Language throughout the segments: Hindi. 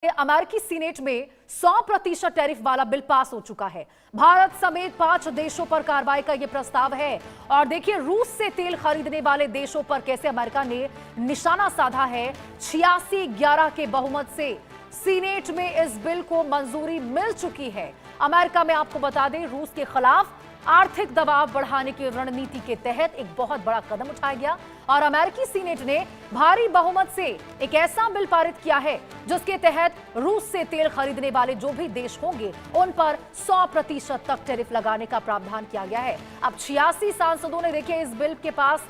अमेरिकी सीनेट में 100% टैरिफ वाला बिल पास हो चुका है। भारत समेत 5 देशों पर कार्रवाई का यह प्रस्ताव है। और देखिए रूस से तेल खरीदने वाले देशों पर कैसे अमेरिका ने निशाना साधा है। 86-11 के बहुमत से सीनेट में इस बिल को मंजूरी मिल चुकी है। अमेरिका में आपको बता दें, रूस के खिलाफ आर्थिक दबाव बढ़ाने की रणनीति के तहत एक बहुत बड़ा कदम उठाया गया और अमेरिकी सीनेट ने भारी बहुमत से एक ऐसा बिल पारित किया है जिसके तहत रूस से तेल खरीदने वाले जो भी देश होंगे उन पर 100% तक टैरिफ लगाने का प्रावधान किया गया है। अब 86 सांसदों ने देखिए इस बिल के पास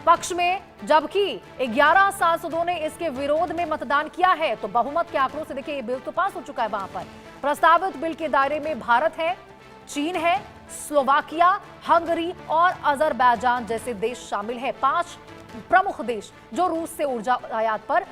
पक्ष में, जबकि 11 सांसदों ने इसके विरोध में मतदान किया है। तो बहुमत के आंकड़ों से देखिए ये बिल तो पास हो चुका है। वहां पर प्रस्तावित बिल के दायरे में भारत है, चीन है, स्लोवाकिया, हंगरी और अजरबैजान जैसे देश शामिल है। 5 प्रमुख देश जो रूस से ऊर्जा आयात पर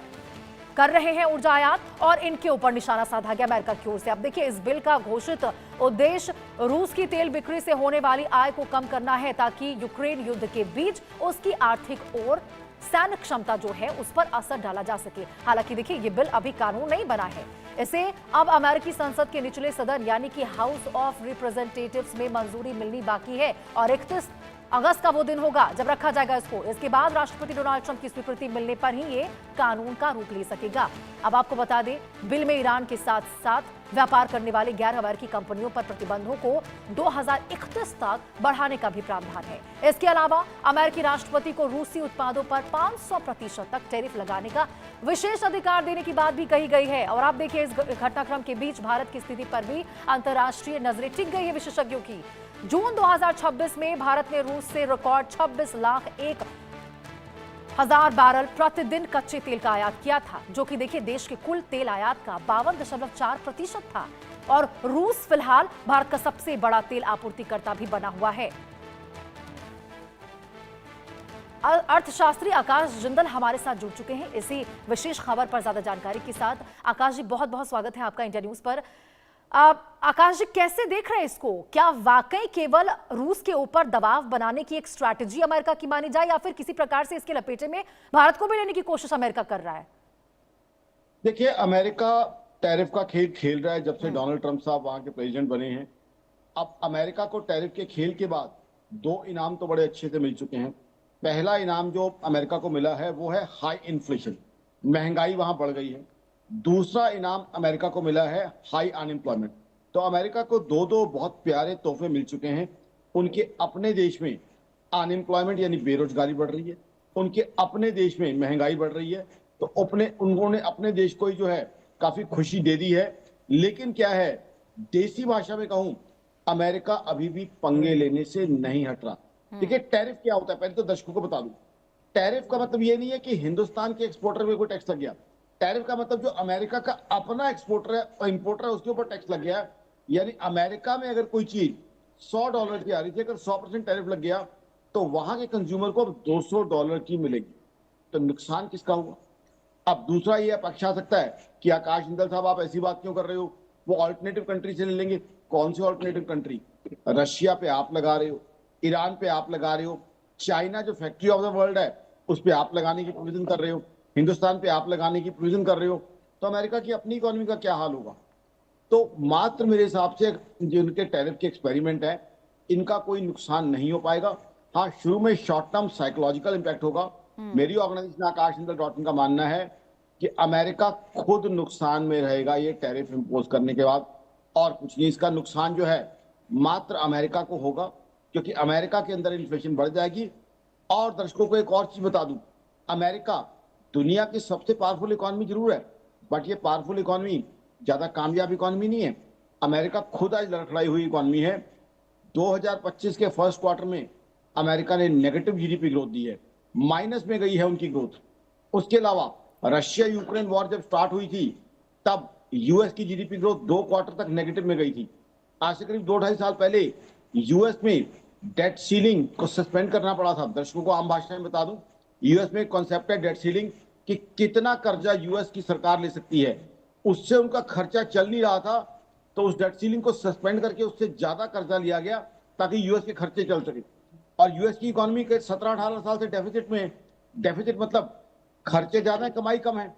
कर रहे हैं ऊर्जा आयात, और इनके ऊपर निशाना साधा गया अमेरिका की ओर से। अब देखिए इस बिल का घोषित उद्देश्य रूस की तेल बिक्री से होने वाली आय को कम करना है ताकि यूक्रेन युद्ध के बीच उसकी आर्थिक और सैन्य क्षमता जो है उस पर असर डाला जा सके। हालांकि देखिए ये बिल अभी कानून नहीं बना है, इसे अब अमेरिकी संसद के निचले सदन यानी कि हाउस ऑफ रिप्रेजेंटेटिव्स में मंजूरी मिलनी बाकी है और 31 अगस्त का वो दिन होगा जब रखा जाएगा इसको। इसके बाद राष्ट्रपति डोनाल्ड ट्रंप की स्वीकृति मिलने पर ही ये कानून का रूप ले सकेगा। अब आपको बता दें, बिल में ईरान के साथ साथ व्यापार करने वाली गैर अमेरिकी कंपनियों पर प्रतिबंधों को 2031 तक बढ़ाने का भी प्रावधान है। इसके अलावा अमेरिकी राष्ट्रपति को रूसी उत्पादों पर 500% तक टैरिफ लगाने का विशेष अधिकार देने की बात भी कही गई है। और आप देखिए इस घटनाक्रम के बीच भारत की स्थिति पर भी अंतर्राष्ट्रीय नजरें टिक गई है विशेषज्ञों की। जून 2026 में भारत ने रूस से रिकॉर्ड 26,01,000 बैरल प्रतिदिन कच्चे तेल का आयात किया था, जो कि देखिए देश के कुल तेल आयात का 52.4% था। और रूस फिलहाल भारत का सबसे बड़ा तेल आपूर्तिकर्ता भी बना हुआ है। अर्थशास्त्री आकाश जिंदल हमारे साथ जुड़ चुके हैं इसी विशेष खबर पर ज्यादा जानकारी के साथ। आकाश जी, बहुत बहुत स्वागत है आपका इंडिया न्यूज पर। आकाश जी, कैसे देख रहे हैं इसको? क्या वाकई केवल रूस के ऊपर दबाव बनाने की एक स्ट्रैटेजी अमेरिका की मानी जाए या फिर किसी प्रकार से इसके लपेटे में भारत को भी लेने की कोशिश अमेरिका कर रहा है? देखिए, अमेरिका टैरिफ का खेल खेल रहा है जब से डोनाल्ड ट्रंप साहब वहां के प्रेसिडेंट बने हैं। अब अमेरिका को टैरिफ के खेल के बाद 2 इनाम तो बड़े अच्छे से मिल चुके हैं। पहला इनाम जो अमेरिका को मिला है वो है हाई इन्फ्लेशन, महंगाई वहां बढ़ गई है। दूसरा इनाम अमेरिका को मिला है हाई अनएम्प्लॉयमेंट। तो अमेरिका को दो बहुत प्यारे तोहफे मिल चुके हैं। उनके अपने देश में अनएम्प्लॉयमेंट यानी बेरोजगारी बढ़ रही है, उनके अपने देश में महंगाई बढ़ रही है। तो उन्होंने अपने देश को ही जो है काफी खुशी दे दी है। लेकिन क्या है, देसी भाषा में कहूं, अमेरिका अभी भी पंगे लेने से नहीं हट रहा। देखिए टैरिफ क्या होता है, पहले तो दर्शकों को बता दूं। टैरिफ का मतलब ये नहीं है कि हिंदुस्तान के एक्सपोर्टर में कोई टैक्स लग गया। टैरिफ का मतलब जो अमेरिका का अपना एक्सपोर्टर है और इंपोर्टर है उसके ऊपर टैक्स लग गया। यानी अमेरिका में अगर कोई चीज $100 की आ रही थी, अगर 100% टैरिफ लग गया तो वहां के कंज्यूमर को अब $200 की मिलेगी। तो नुकसान किसका हुआ? अब दूसरा ये पक्ष आ सकता है कि आकाश जिंदल साहब आप ऐसी बात क्यों कर रहे हो, वो ऑल्टरनेटिव कंट्री से ले लेंगे। कौन सी ऑल्टरनेटिव कंट्री? रशिया पे आप लगा रहे हो, ईरान पे आप लगा रहे हो, चाइना जो फैक्ट्री ऑफ द वर्ल्ड है उस पर आप लगाने की प्रोविजन कर रहे हो, हिंदुस्तान पे आप लगाने की प्रोविजन कर रहे हो। तो अमेरिका की अपनी इकोनॉमी का क्या हाल होगा? तो मात्र मेरे हिसाब से जो इनके टैरिफ के एक्सपेरिमेंट है इनका कोई नुकसान नहीं हो पाएगा। हाँ, शुरू में शॉर्ट टर्म साइकोलॉजिकल इंपैक्ट होगा। मेरी ऑर्गेनाइजेशन आकाशजिंदल.in का मानना है कि अमेरिका खुद नुकसान में रहेगा ये टैरिफ इंपोज करने के बाद, और कुछ नहीं। इसका नुकसान जो है मात्र अमेरिका को होगा, क्योंकि अमेरिका के अंदर इन्फ्लेशन बढ़ जाएगी। और दर्शकों को एक और चीज बता दूं, अमेरिका दुनिया की सबसे पावरफुल इकोनॉमी जरूर है, बट ये पावरफुल इकोनॉमी ज्यादा कामयाब इकोनॉमी नहीं है। अमेरिका खुद आज लड़खड़ाई हुई इकोनॉमी है। 2025 के फर्स्ट क्वार्टर में अमेरिका ने नेगेटिव जीडीपी ग्रोथ दी है, माइनस में गई है उनकी ग्रोथ। उसके अलावा रशिया यूक्रेन वॉर जब स्टार्ट हुई थी तब यूएस की जीडीपी ग्रोथ 2 क्वार्टर तक नेगेटिव में गई थी। आज से करीब 2-2.5 साल पहले यूएस में डेट सीलिंग को सस्पेंड करना पड़ा था। दर्शकों को आम भाषा में बता दूं, यूएस में कॉन्सेप्ट है डेट सीलिंग कि कितना कर्जा यूएस की सरकार ले सकती है। उससे उनका खर्चा चल नहीं रहा था, तो उस डेट सीलिंग को सस्पेंड करके उससे ज्यादा कर्जा लिया गया ताकि यूएस के खर्चे चल सके। और यूएस की इकोनॉमी के 17-18 साल से डेफिसिट में है। डेफिसिट मतलब खर्चे ज्यादा है, कमाई कम है।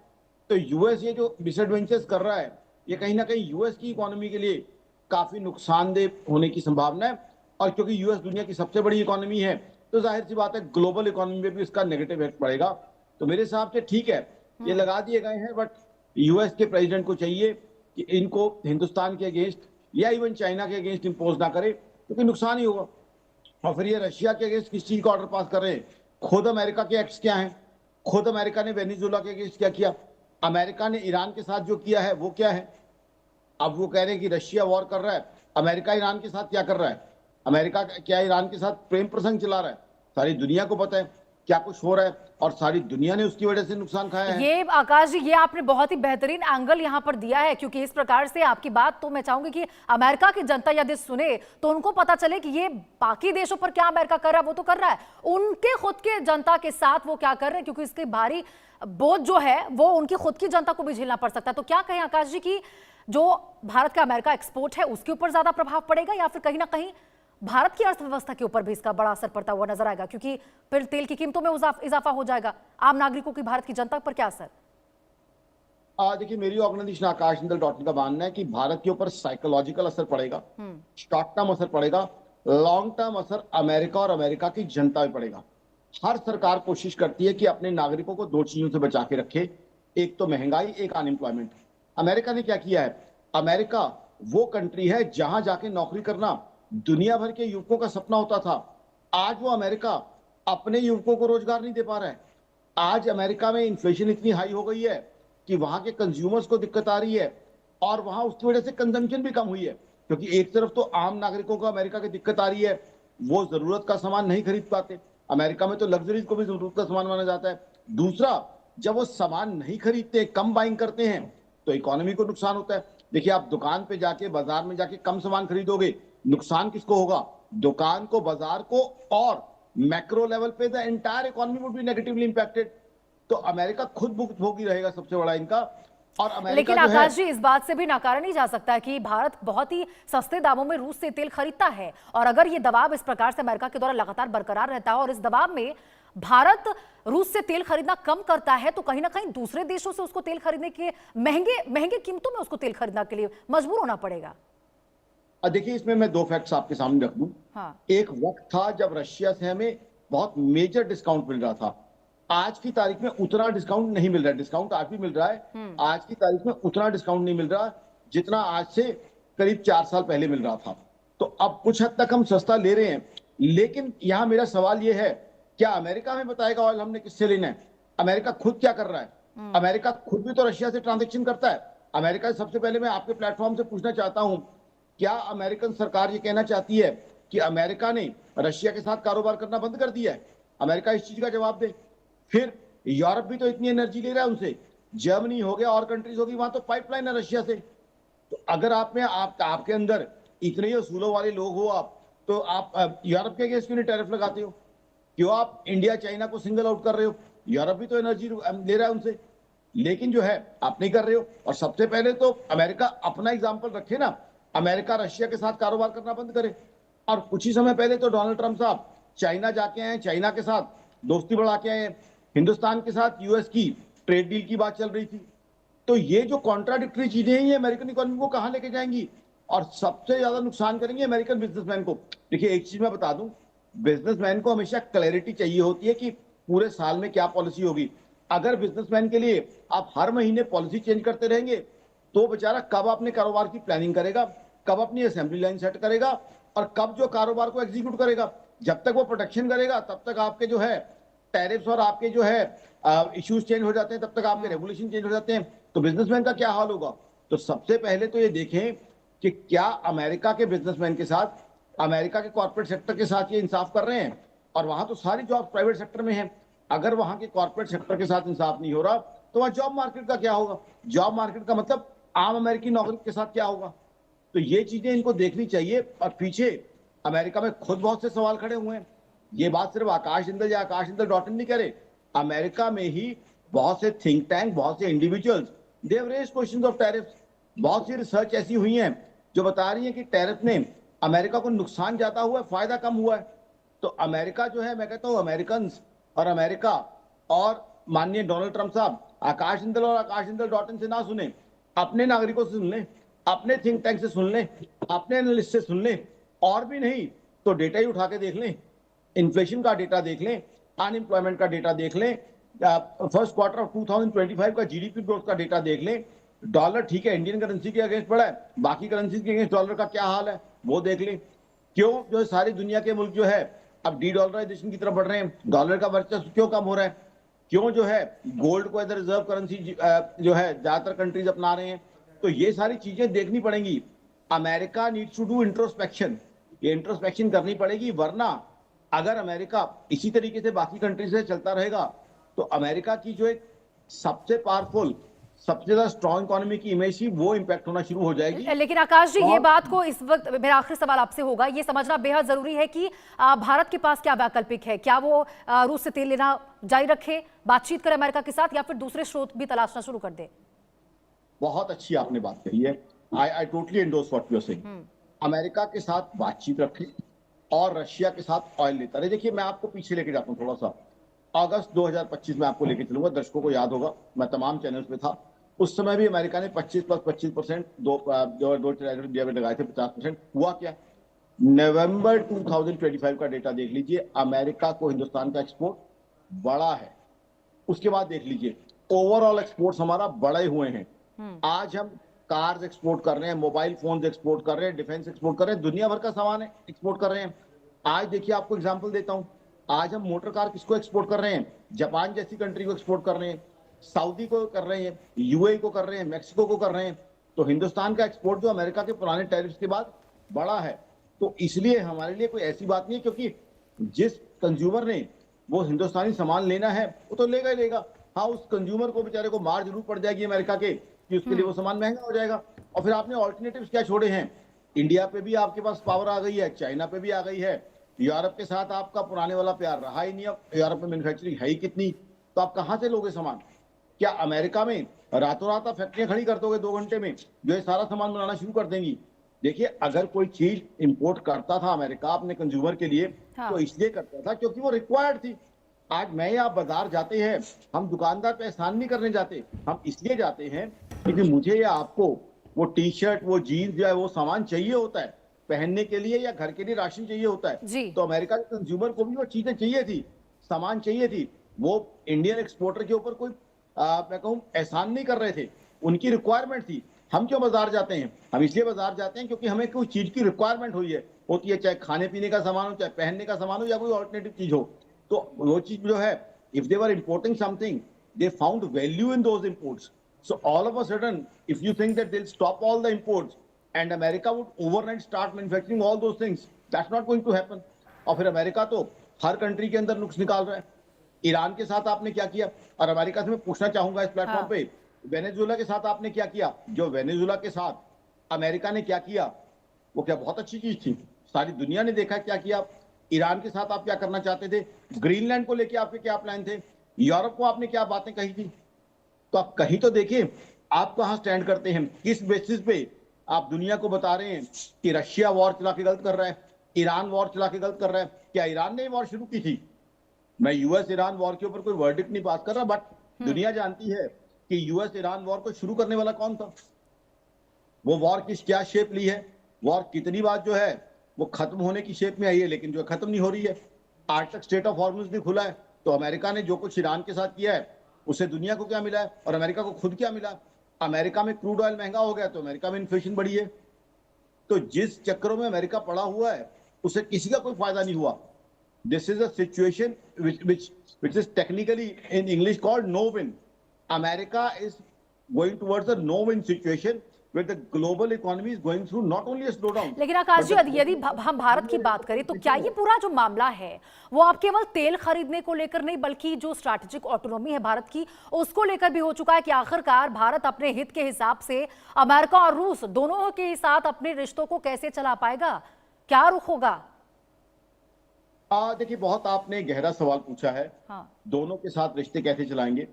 तो यूएस ये जो मिसएडवेंचर्स कर रहा है, ये कहीं ना कहीं यूएस की इकोनॉमी के लिए काफी नुकसानदेह होने की संभावना है। और क्योंकि यूएस दुनिया की सबसे बड़ी इकोनॉमी है, तो जाहिर सी बात है ग्लोबल इकोनॉमी में भी इसका नेगेटिव इफेक्ट पड़ेगा। तो मेरे हिसाब से ठीक है, ये लगा दिए गए हैं, बट यूएस के प्रेसिडेंट को चाहिए कि इनको हिंदुस्तान के अगेंस्ट या इवन चाइना के अगेंस्ट इंपोज ना करे, क्योंकि नुकसान ही होगा। और फिर ये रशिया के अगेंस्ट किस चीज का ऑर्डर पास कर रहे हैं? खुद अमेरिका के एक्ट्स क्या हैं? खुद अमेरिका ने वेनेजुएला के अगेंस्ट क्या किया? अमेरिका ने ईरान के साथ जो किया है वो क्या है? अब वो कह रहे हैं कि रशिया वॉर कर रहा है, अमेरिका ईरान के साथ क्या कर रहा है? अमेरिका क्या ईरान के साथ प्रेम प्रसंग चला रहा है? सारी दुनिया को पता है क्या कुछ हो रहा है, और सारी दुनिया ने उसकी वजह से नुकसान खाया है। ये आकाश जी, ये आपने बहुत ही बेहतरीन एंगल यहाँ पर दिया है, क्योंकि इस प्रकार से आपकी बात तो मैं चाहूंगी कि अमेरिका की जनता यदि सुने तो उनको पता चले कि ये बाकी देशों पर क्या अमेरिका कर रहा है, वो तो कर रहा है, उनके खुद के जनता के साथ वो क्या कर रहे हैं, क्योंकि इसके भारी बोझ जो है वो उनकी खुद की जनता को भी झेलना पड़ सकता है। तो क्या कहें आकाश जी की जो भारत का अमेरिका एक्सपोर्ट है उसके ऊपर ज्यादा प्रभाव पड़ेगा, या फिर कहीं ना कहीं भारत की अर्थव्यवस्था के ऊपर भी इसका बड़ा असर पड़ता हुआ नजर आएगा, क्योंकि फिर तेल की कीमतों में इजाफा हो जाएगा, आम नागरिकों की, भारत की जनता पर क्या असर? देखिए, मेरी ऑर्गेनाइजेशन आकाश निंदल डॉट का मानना है कि भारत के ऊपर साइकोलॉजिकल असर पड़ेगा, शॉर्ट टर्म असर पड़ेगा, लॉन्ग टर्म असर अमेरिका और अमेरिका की जनता पे पड़ेगा। हर सरकार कोशिश करती है कि अपने नागरिकों को दो चीजों से बचा के रखे, एक तो महंगाई, एक अनएम्प्लॉयमेंट। अमेरिका ने क्या किया है? अमेरिका वो कंट्री है जहां जाके नौकरी करना दुनिया भर के युवकों का सपना होता था। आज वो अमेरिका अपने युवकों को रोजगार नहीं दे पा रहा है। आज अमेरिका में इन्फ्लेशन इतनी हाई हो गई है कि वहां के कंज्यूमर्स को दिक्कत आ रही है, और वहां उसकी वजह से कंजम्पशन भी कम हुई है, क्योंकि एक तरफ तो आम नागरिकों को अमेरिका की दिक्कत आ रही है, वो जरूरत का सामान नहीं खरीद पाते। अमेरिका में तो लग्जरीज को भी जरूरत का सामान माना जाता है। दूसरा, जब वो सामान नहीं खरीदते, कम बाइंग करते हैं, तो इकोनॉमी को नुकसान होता है। देखिए, आप दुकान पे जाके, बाजार में जाके कम सामान खरीदोगे, नुकसान किसको होगा? दुकान को, बाजार को, और मैक्रो लेवल पे the entire economy would be negatively impacted. तो अमेरिका खुद भुगतभोगी रहेगा सबसे बड़ा इनका। और अमेरिका लेकिन जो आकाश है, जी, इस बात से भी नकारा नहीं जा सकता कि भारत बहुत ही सस्ते दामों में रूस से तेल खरीदता है, और अगर ये दबाव इस प्रकार से अमेरिका के द्वारा लगातार बरकरार रहता है और इस दबाव में भारत रूस से तेल खरीदना कम करता है, तो कहीं ना कहीं दूसरे देशों से उसको तेल खरीदने के महंगे कीमतों में उसको तेल खरीदने के लिए मजबूर होना पड़ेगा। देखिए, इसमें मैं दो फैक्ट्स आपके सामने रख दूं। हाँ। एक वक्त था जब रशिया से हमें बहुत मेजर डिस्काउंट मिल रहा था। आज की तारीख में उतना डिस्काउंट नहीं मिल रहा है। डिस्काउंट आज भी मिल रहा है, आज की तारीख में उतना डिस्काउंट नहीं मिल रहा जितना आज से करीब 4 साल पहले मिल रहा था। तो अब कुछ हद तक हम सस्ता ले रहे हैं, लेकिन यहां मेरा सवाल यह है, क्या अमेरिका हमें बताएगा ऑयल हमने किससे लेना है? अमेरिका खुद क्या कर रहा है? अमेरिका खुद भी तो रशिया से ट्रांजेक्शन करता है। अमेरिका, सबसे पहले मैं आपके प्लेटफॉर्म से पूछना चाहता हूं, क्या अमेरिकन सरकार ये कहना चाहती है कि अमेरिका ने रशिया के साथ कारोबार करना बंद कर दिया है? अमेरिका इस चीज का जवाब दे। फिर यूरोप भी तो इतनी एनर्जी ले रहा है उनसे, जर्मनी हो गया और कंट्रीज होगी, वहां तो पाइपलाइन है रशिया से। तो अगर आपके अंदर इतने ही असूलों वाले लोग हो आप, तो आप यूरोप के अगेंस्ट क्यों नहीं टैरिफ लगाते हो? क्यों आप इंडिया चाइना को सिंगल आउट कर रहे हो? यूरोप भी तो एनर्जी ले रहा है उनसे, लेकिन जो है आप नहीं कर रहे हो। और सबसे पहले तो अमेरिका अपना एग्जाम्पल रखे ना, अमेरिका रशिया के साथ कारोबार करना बंद करे। और कुछ ही समय पहले तो डोनाल्ड ट्रंप साहब चाइना जाके आए, चाइना के साथ दोस्ती बढ़ा के आए, हिंदुस्तान के साथ यूएस की ट्रेड डील की बात चल रही थी। तो ये जो कॉन्ट्राडिक्टरी चीजें हैं, ये अमेरिकन इकोनॉमी को कहां लेके जाएंगी और सबसे ज्यादा नुकसान करेंगे अमेरिकन बिजनेसमैन को। देखिए, एक चीज मैं बता दूं, बिजनेसमैन को हमेशा क्लैरिटी चाहिए होती है कि पूरे साल में क्या पॉलिसी होगी। अगर बिजनेसमैन के लिए आप हर महीने पॉलिसी चेंज करते रहेंगे, तो बेचारा कब अपने कारोबार की प्लानिंग करेगा, कब अपनी असेंबली लाइन सेट करेगा, और कब जो कारोबार को एग्जीक्यूट करेगा। जब तक वो प्रोटेक्शन करेगा, तब तक आपके जो है टैरिफ्स और आपके जो है इश्यूज चेंज हो जाते हैं, तब तक आपके रेगुलेशन चेंज हो जाते हैं। तो बिजनेसमैन का क्या हाल होगा? तो सबसे पहले तो ये देखें कि क्या अमेरिका के बिजनेसमैन के साथ, अमेरिका के कॉर्पोरेट सेक्टर के साथ ये इंसाफ कर रहे हैं। और वहां तो सारी जॉब प्राइवेट सेक्टर में है। अगर वहां के कॉर्पोरेट सेक्टर के साथ इंसाफ नहीं हो रहा, तो वहां जॉब मार्केट का क्या होगा? जॉब मार्केट का मतलब आम अमेरिकी नागरिक के साथ क्या होगा? तो ये चीजें इनको देखनी चाहिए। और पीछे अमेरिका में खुद बहुत से सवाल खड़े हुए हैं। ये बात सिर्फ आकाश जिंदल या आकाश जिंदल डॉट इन नहीं करे, अमेरिका में ही बहुत से थिंक टैंक, बहुत से individuals, they have raised questions of tariffs. बहुत सी रिसर्च ऐसी हुई है जो बता रही है कि टैरिफ ने अमेरिका को नुकसान ज्यादा हुआ है, फायदा कम हुआ है। तो अमेरिका जो है, मैं कहता हूं अमेरिकन और अमेरिका और माननीय डोनाल्ड ट्रंप साहब, आकाश जिंदल और आकाशजिंदल.in से ना सुने, अपने नागरिकों से सुन लें, अपने थिंक टैंक से सुन लें, अपने एनालिस्ट से सुन लें, और भी नहीं तो डेटा ही उठा के देख लें, इन्फ्लेशन का डेटा देख लें, अनएम्प्लॉयमेंट का डेटा देख लें, फर्स्ट क्वार्टर ऑफ 2025 का जीडीपी ग्रोथ का डेटा देख लें। डॉलर ठीक है इंडियन करेंसी के अगेंस्ट बढ़ा है, बाकी करेंसी के अगेंस्ट डॉलर का क्या हाल है वो देख लें। क्यों जो है सारी दुनिया के मुल्क जो है अब डी डॉलराइजेशन की तरफ बढ़ रहे हैं, डॉलर का वर्चस्व क्यों कम हो रहा है, क्यों जो है गोल्ड को एज रिजर्व करेंसी जो है ज्यादातर कंट्रीज अपना रहे हैं। तो ये सारी चीजें देखनी पड़ेंगी। America needs to do introspection, ये इंट्रोस्पेक्शन करनी पड़ेगी, वरना अगर अमेरिका इसी तरीके से बाकी कंट्री से चलता रहेगा तो अमेरिका की जो एक सबसे पावरफुल, सबसे ज्यादा स्ट्रॉन्ग इकोनॉमी की इमेज थी वो इंपैक्ट होना शुरू हो जाएगी। लेकिन आकाश जी ये बात को इस वक्त मेरा आखिरी सवाल आपसे होगा, ये समझना बेहद जरूरी है कि भारत के पास क्या वैकल्पिक है, क्या वो रूस से तेल लेना जारी रखे, बातचीत करे अमेरिका के साथ, या फिर दूसरे स्रोत भी तलाशना शुरू कर दे? बहुत अच्छी आपने बात कही है, I totally endorse what you are saying. America के साथ बातचीत रखें और रशिया के साथ ऑयल लेता रहे। देखिए मैं आपको पीछे लेके जाता हूँ थोड़ा सा, अगस्त 2025 में आपको लेके चलूंगा, दर्शकों को याद होगा मैं तमाम चैनल्स पे था, उस समय भी अमेरिका ने 25+25% दो ट्रेजरी इंडिया में लगाए थे, 50%। हुआ क्या, नवंबर 2025 का डेटा देख लीजिए, अमेरिका को हिंदुस्तान का एक्सपोर्ट बड़ा है। उसके बाद देख लीजिए ओवरऑल एक्सपोर्ट्स हमारा बड़े हुए हैं। आज हम कार्स एक्सपोर्ट कर रहे हैं, मोबाइल फोन एक्सपोर्ट कर रहे हैं, डिफेंस एक्सपोर्ट कर रहे हैं, दुनिया भर का सामान एक्सपोर्ट कर रहे हैं। आज देखिए आपको एग्जांपल देता हूं, आज हम मोटर कार किसको एक्सपोर्ट कर रहे हैं, जापान जैसी कंट्री को एक्सपोर्ट कर रहे हैं, सऊदी को कर रहे हैं, यूएई को कर रहे हैं, मैक्सिको को कर रहे हैं। तो हिंदुस्तान का एक्सपोर्ट जो अमेरिका के पुराने टैरिफ्स के बाद बड़ा है। तो इसलिए हमारे लिए कोई ऐसी बात नहीं है, क्योंकि जिस कंज्यूमर ने वो हिंदुस्तानी सामान लेना है वो तो लेगा ही लेगा। हाँ उस कंज्यूमर को बेचारे को मार जरूर पड़ जाएगी अमेरिका के कि उसके लिए वो सामान महंगा हो जाएगा। और फिर आपने ऑल्टरनेटिव्स क्या छोड़े हैं, इंडिया पे भी आपके पास पावर आ गई है, चाइना पे भी आ गई है, यूरोप के साथ आपका पुराने वाला प्यार रहा ही नहीं, अब यूरोप में मैन्युफैक्चरिंग है ही कितनी, तो आप कहां से लोगे सामान? क्या अमेरिका में रातों रात आप फैक्ट्रियां खड़ी कर दोगे 2 घंटे में जो है सारा सामान बनाना शुरू कर देंगी? देखिए अगर कोई चीज इंपोर्ट करता था अमेरिका अपने कंज्यूमर के लिए, हाँ। तो इसलिए करता था क्योंकि वो रिक्वायर्ड थी। आज मैं या आप बाजार जाते हैं, हम दुकानदार पे एहसान नहीं करने जाते, हम इसलिए जाते हैं क्योंकि मुझे या आपको वो टी शर्ट, वो जीन्स जो है वो सामान चाहिए होता है पहनने के लिए, या घर के लिए राशन चाहिए होता है। तो अमेरिका के कंज्यूमर को भी वो चीजें चाहिए थी, सामान चाहिए थी। वो इंडियन एक्सपोर्टर के ऊपर कोई मैं कहूँ एहसान नहीं कर रहे थे, उनकी रिक्वायरमेंट थी। हम क्यों बाजार जाते हैं? हम इसलिए बाजार जाते हैं क्योंकि हमें कोई चीज की रिक्वायरमेंट हुई है, होती है, चाहे खाने पीने का सामान हो, चाहे पहनने का सामान हो, या कोई ऑल्टरनेटिव चीज हो। तो वो चीज जो है, if they were importing something, they found value in those imports. So all of a sudden, if you think that they'll stop all the imports and America would overnight start manufacturing all those things, that's not going to happen. और फिर अमेरिका तो हर कंट्री के अंदर नुक्स निकाल रहा है। ईरान के साथ आपने क्या किया? और अमेरिका से मैं पूछना चाहूंगा इस प्लेटफॉर्म पे, वेनेजुएला के साथ आपने क्या किया? जो वेनेजुएला के साथ अमेरिका ने क्या किया, वो क्या बहुत अच्छी चीज थी? सारी दुनिया ने देखा क्या किया। ईरान के साथ आप क्या करना चाहते थे? ग्रीनलैंड को लेके आपके क्या प्लान थे? यूरोप को आपने क्या बातें कही थी? तो आप कहीं तो देखिए आप कहां स्टैंड करते हैं, किस बेसिस पे आप दुनिया को बता रहे हैं कि रशिया वॉर चला के गलत कर रहा है, ईरान वॉर चला के गलत कर रहा है। क्या ईरान ने वॉर शुरू की थी? मैं यूएस ईरान वॉर के ऊपर कोई वर्डिक्ट नहीं पास कर रहा, बट दुनिया जानती है कि यूएस ईरान वॉर को शुरू करने वाला कौन था, वो वॉर किस क्या शेप ली है, वॉर कितनी बार जो है वो खत्म होने की शेप में आई है, लेकिन जो खत्म नहीं हो रही है। आज तक स्टेट ऑफ हॉर्मुज भी खुला है। तो अमेरिका ने जो कुछ ईरान के साथ किया है उससे दुनिया को क्या मिला है और अमेरिका को खुद क्या मिला? अमेरिका में क्रूड ऑयल महंगा हो गया तो अमेरिका में इन्फ्लेशन बढ़ी है। तो जिस चक्रों में अमेरिका पड़ा हुआ है उससे किसी का कोई फायदा नहीं हुआ। This is a situation which is technically in English called no win. America is going towards a no win situation where the global economy is going through not only a slowdown. लेकिन आकाश जी यदि हम भारत की बात करें तो क्या ये पूरा जो मामला है वो आप केवल तेल खरीदने को लेकर नहीं बल्कि जो स्ट्रैटेजिक ऑटोनॉमी है भारत की उसको लेकर भी हो चुका है कि आखिरकार भारत अपने हित के हिसाब से अमेरिका और रूस दोनों के साथ अपने रिश्तों को कैसे चला पाएगा, क्या रुख होगा? देखिए बहुत आपने गहरा सवाल पूछा है। हाँ। दोनों के साथ रिश्ते कैसे चलाएंगे?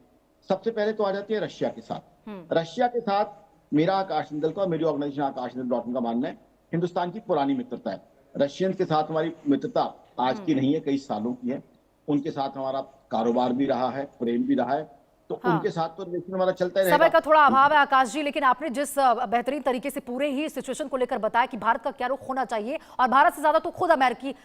सबसे पहले तो आ जाती है रशिया के साथ। रशिया के साथ मेरा आकाश जिंदल का, मेरी ऑर्गेनाइजेशन आकाशजिंदल.in का मानना है हिंदुस्तान की पुरानी मित्रता है। रशियन के साथ हमारी मित्रता आज की नहीं है, कई सालों की है। उनके साथ हमारा कारोबार भी रहा है, प्रेम भी रहा है तो हाँ। उनके साथ तो रिलेशन हमारा चलता ही समय रहेगा। का थोड़ा अभाव है आकाश जी, लेकिन आपने जिस बेहतरीन तरीके से पूरे ही सिचुएशन को लेकर बताया कि भारत का क्या रुख होना चाहिए, और भारत से ज्यादा तो खुद अमेरिकी